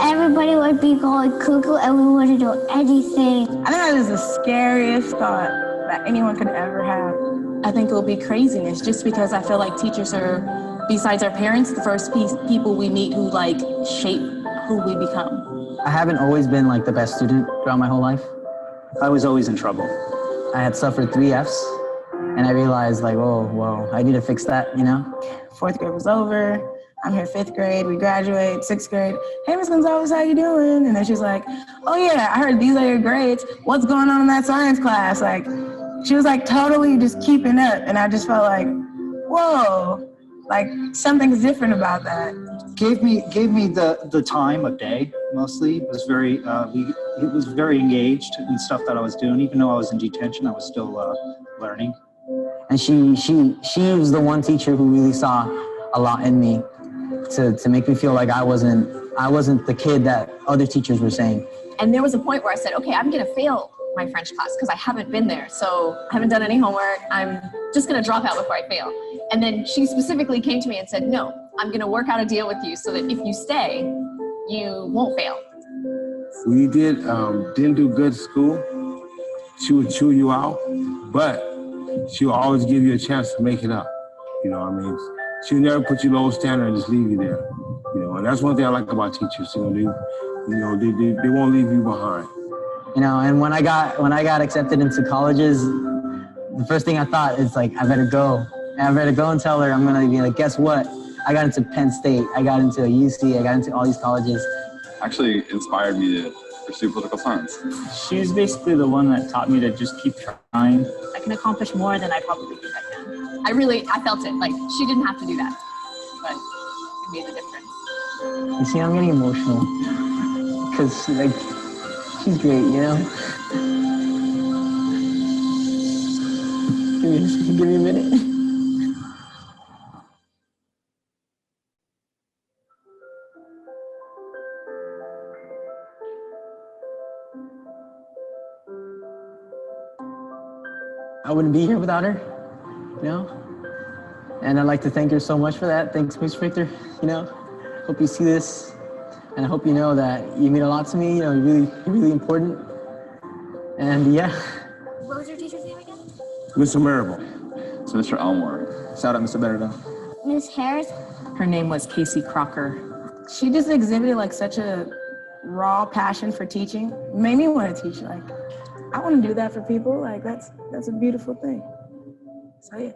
Everybody would be going cuckoo and we wouldn't do anything. I think that is the scariest thought that anyone could ever have. I think it will be craziness just because I feel like teachers are, besides our parents, the first people we meet who like shape who we become. I haven't always been like the best student throughout my whole life. I was always in trouble. I had suffered 3 Fs and I realized like, oh, well, I need to fix that, you know? 4th grade was over. I'm here 5th grade, we graduate, 6th grade. Hey, Miss Gonzalez, how you doing? And then she's like, oh yeah, I heard these are your grades. What's going on in that science class? Like, she was like totally just keeping up. And I just felt like, whoa, like something's different about that. Gave me the time of day, mostly. It was very, it was very engaged in stuff that I was doing. Even though I was in detention, I was still learning. And she was the one teacher who really saw a lot in me to make me feel like I wasn't the kid that other teachers were saying. And there was a point where I said, okay, I'm gonna fail my French class because I haven't been there. So I haven't done any homework. I'm just gonna drop out before I fail. And then she specifically came to me and said, no, I'm gonna work out a deal with you so that if you stay, you won't fail. When you didn't do good at school, she would chew you out, but she would always give you a chance to make it up. You know what I mean? She would never put you low standard and just leave you there. You know, and that's one thing I like about teachers. They won't leave you behind. You know, and when I got accepted into colleges, the first thing I thought is like, I better go. And I better go and tell her I'm gonna be like, guess what? I got into Penn State, I got into UC, I got into all these colleges. Actually inspired me to pursue political science. She was basically the one that taught me to just keep trying. I can accomplish more than I probably think I can. I felt it, like she didn't have to do that, but it made a difference. You see, I'm getting emotional because like, she's great, you know? Give me a minute. I wouldn't be here without her, you know? And I'd like to thank her so much for that. Thanks, Ms. Richter, you know? Hope you see this, and I hope you know that you mean a lot to me, you know, you're really important. And yeah. What was your teacher's name again? Mr. Marable. It's Mr. Elmore. Shout out, Mr. Betterville. Miss Harris. Her name was Casey Crocker. she just exhibited like such a raw passion for teaching. Made me want to teach. Like, I want to do that for people. Like, that's a beautiful thing. So yeah.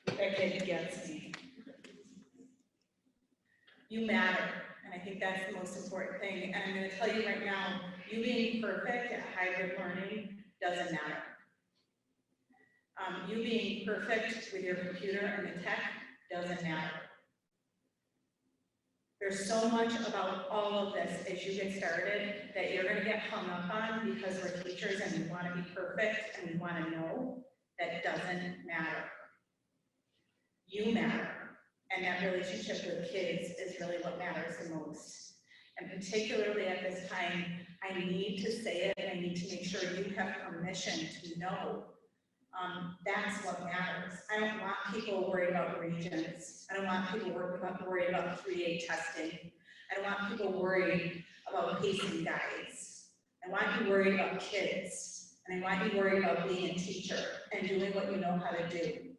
That kid gets me. You matter, and I think that's the most important thing. And I'm going to tell you right now, you being perfect at hybrid learning doesn't matter. You being perfect with your computer and the tech doesn't matter. There's so much about all of this as you get started that you're going to get hung up on because we're teachers and we want to be perfect and we want to know. That doesn't matter. You matter. And that relationship with kids is really what matters the most. And particularly at this time, I need to say it and I need to make sure you have permission to know. That's what matters. I don't want people worried about regions. I don't want people worried about 3A testing. I don't want people worried about pacing guides. I want you worried about kids. And I want you worried about being a teacher and doing what you know how to do.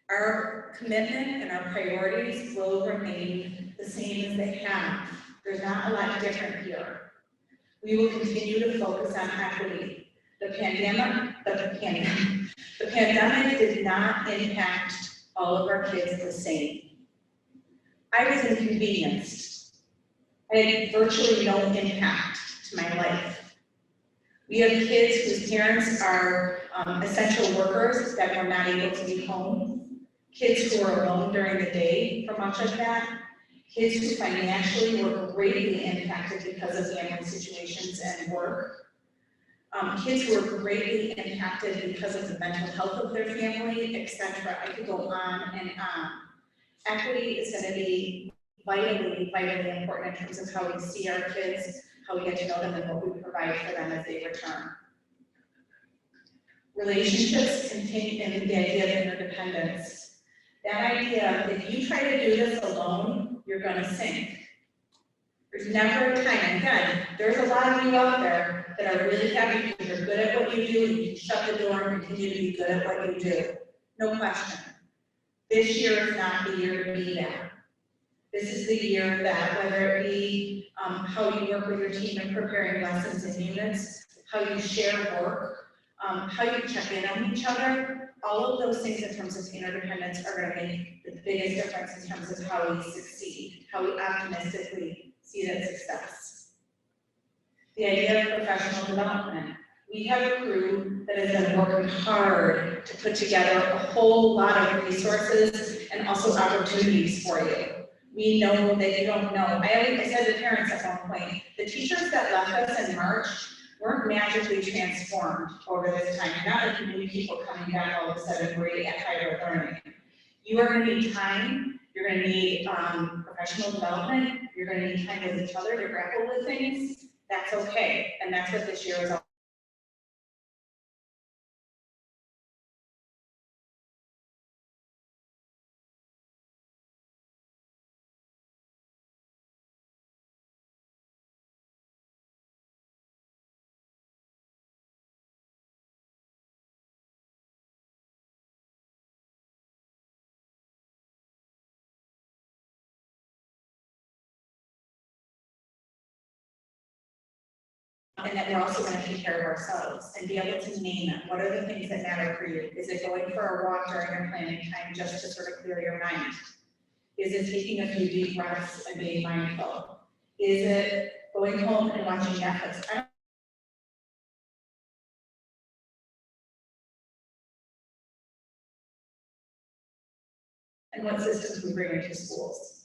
Our commitment and our priorities will remain the same as they have. There's not a lot different here. We will continue to focus on equity. The pandemic did not impact all of our kids the same. I was inconvenienced. I had virtually no impact to my life. We have kids whose parents are essential workers that were not able to be home, kids who were alone during the day for much of that, kids who financially were greatly impacted because of family situations and work, kids who were greatly impacted because of the mental health of their family, etc. I could go on and on. Equity is going to be vitally, vitally important in terms of how we see our kids, how we get to know them, and what we provide for them as they return. Relationships continue, and the idea of interdependence. That idea, if you try to do this alone, you're going to sink. There's never a time, again, there's a lot of you out there that are really happy because you're good at what you do, and you can shut the door and continue to be good at what you do. No question. This year is not the year to be that. This is the year that, whether it be how you work with your team in preparing lessons and units, how you share work, how you check in on each other, all of those things in terms of interdependence are going to make the biggest difference in terms of how we succeed, how we optimistically see that success. The idea of professional development. We have a crew that has been working hard to put together a whole lot of resources and also opportunities for you. We know that you don't know. I said to parents at one point, the teachers that left us in March weren't magically transformed over this time. You're not like new people coming back all of a sudden great at higher learning. You are going to need time. You're going to need professional development. You're going to need time with each other to grapple with things. That's okay. And that's what this year is all about. And that we're also going to take care of ourselves and be able to name it. What are the things that matter for you? Is it going for a walk during your planning time just to sort of clear your mind? Is it taking a few deep breaths and being mindful? Is it going home and watching Netflix? And what systems we bring into schools?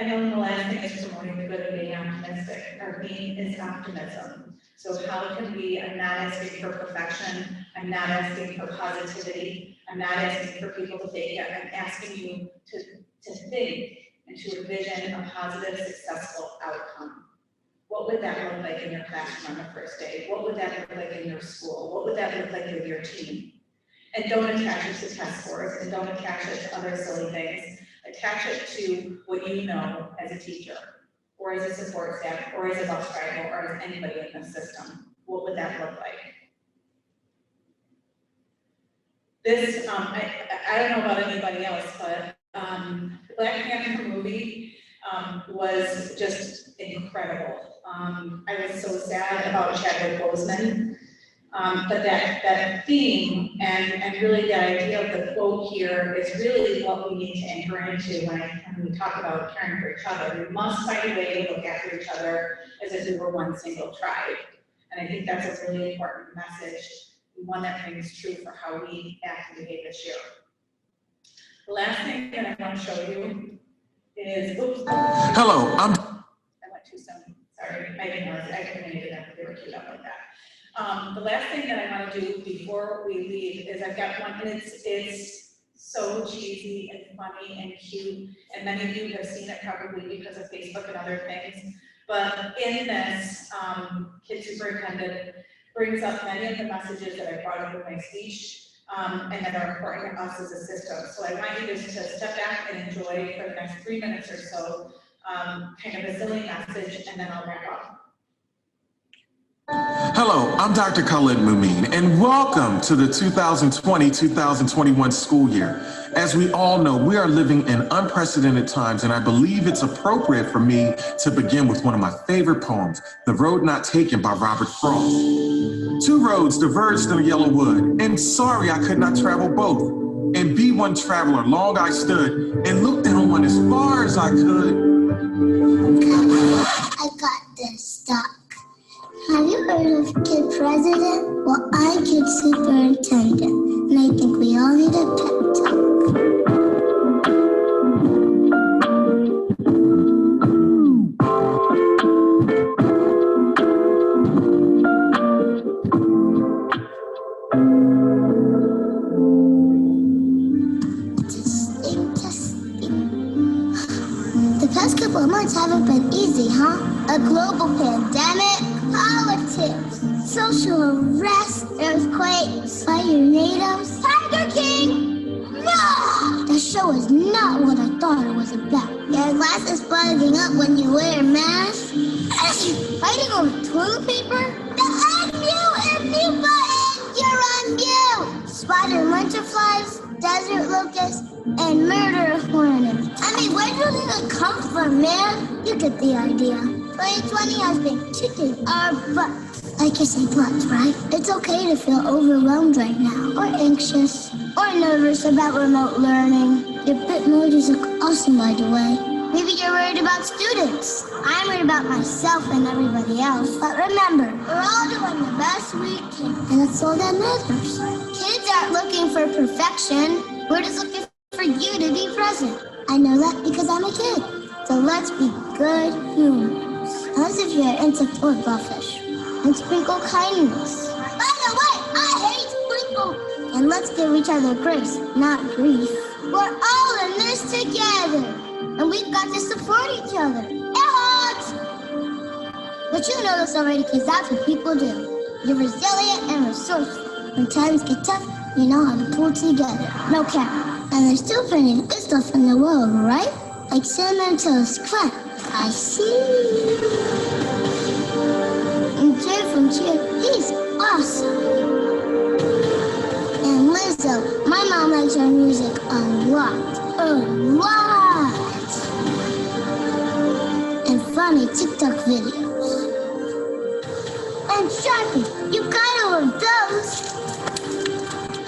And then the last thing is promoting the good and being optimistic. Our theme is optimism. So how can we, I'm not asking for perfection, I'm not asking for positivity, I'm not asking for people to fake it, I'm asking you to think and to envision a positive, successful outcome. What would that look like in your classroom on the first day? What would that look like in your school? What would that look like with your team? And don't attach it to test scores, and don't attach it to other silly things. Attach it to what you know as a teacher, or as a support staff, or as a bus driver, or as anybody in the system. What would that look like? This, I don't know about anybody else, but the Black Panther movie was just incredible. I was so sad about Chadwick Boseman, but that theme and really the idea of the quote here is really what we need to anchor into when we talk about caring for each other. We must find a way to look after each other as if we were one single tribe. And I think that's a really important message, one that rings true for how we act and behave this year. The last thing that I want to show you is, oops. Hello, I went too soon. Sorry, I didn't know. I didn't know they were queued up like that. The last thing that I want to do before we leave is I've got one, and it's so cheesy and funny and cute, and many of you have seen it probably because of Facebook and other things. But in this, Kid Superintendent brings up many of the messages that I brought up in my speech, and that are important to us as a system. So I want you just to step back and enjoy for the next 3 minutes or so, kind of a silly message, and then I'll wrap up. Hello, I'm Dr. Khalid Mumin, and welcome to the 2020-2021 school year. As we all know, we are living in unprecedented times, and I believe it's appropriate for me to begin with one of my favorite poems, The Road Not Taken by Robert Frost. Two roads diverged in a yellow wood, and sorry I could not travel both. And be one traveler, long I stood, and looked down one as far as I could. I got this stuck. Have you heard of Kid President? Well, I'm Kid Superintendent, and I think we all need a pep talk. The past couple of months haven't been easy, huh? A global pandemic, politics, social unrest, earthquakes, fire tornadoes, Tiger King! No! That show is not what I thought it was about. Your glass is bugging up when you wear a mask. Fighting over toilet paper? The unmute button! You're on mute! Spider winterflies, desert locusts, and murder hornets. I mean, where do they even come from, man? You get the idea. 2020 has been kicking our butts. I guess I butts, right? It's okay to feel overwhelmed right now, or anxious, or nervous about remote learning. Your Bitmojis look awesome, by the way. Maybe you're worried about students. I'm worried about myself and everybody else. But remember, we're all doing the best we can, and that's all that matters. Kids aren't looking for perfection. We're just looking for you to be present. I know that because I'm a kid. So let's be good humans. Unless if you're insect or fish. And sprinkle kindness. By the way, I hate sprinkle. And let's give each other grace, not grief. We're all in this together. And we've got to support each other. And hugs! But you know this already because that's what people do. You're resilient and resourceful. When times get tough, you know how to pull together. No cap. And there's still plenty of good stuff in the world, right? Like Cinnamon Toast Crunch. I see. And Jay from Cheer, he's awesome. And Lizzo, my mom likes her music a lot. A lot. And funny TikTok videos. And Sharpie, you gotta love those.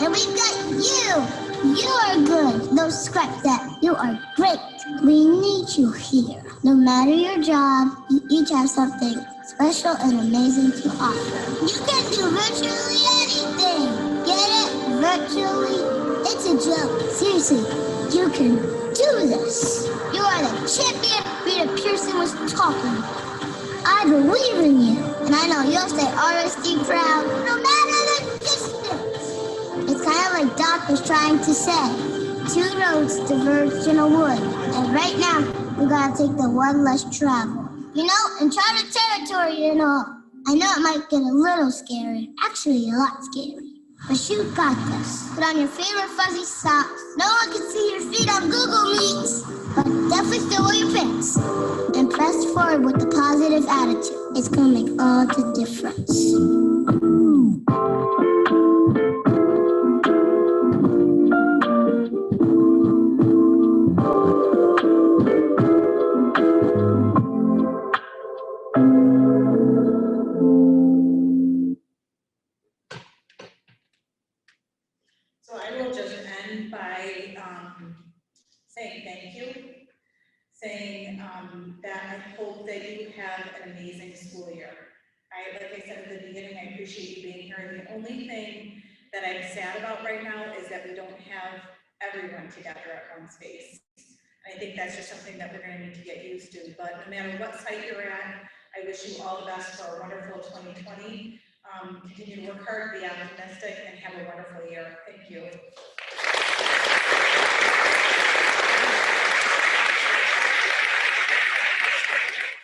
And we've got you. You are good. No, scrap that. You are great. We need you here. No matter your job, you each have something special and amazing to offer. You can do virtually anything. Get it? Virtually? It's a joke. Seriously, you can do this. You are the champion Rita Pearson was talking about. I believe in you. And I know you'll stay RSD proud no matter the distance. It's kind of like Doc was trying to say. Two roads diverged in a wood. And right now, we gotta take the one less travel. You know, uncharted territory and all. I know it might get a little scary. Actually, a lot scary. But you got this. Put on your favorite fuzzy socks. No one can see your feet on Google Meets. But definitely still wear your pants. And press forward with a positive attitude. It's gonna make all the difference. that you have an amazing school year. Like I said at the beginning, I appreciate you being here. The only thing that I'm sad about right now is that we don't have everyone together at one space. And I think that's just something that we're going to need to get used to. But no matter what site you're at, I wish you all the best for a wonderful 2020. Continue to work hard, be optimistic, and have a wonderful year. Thank you.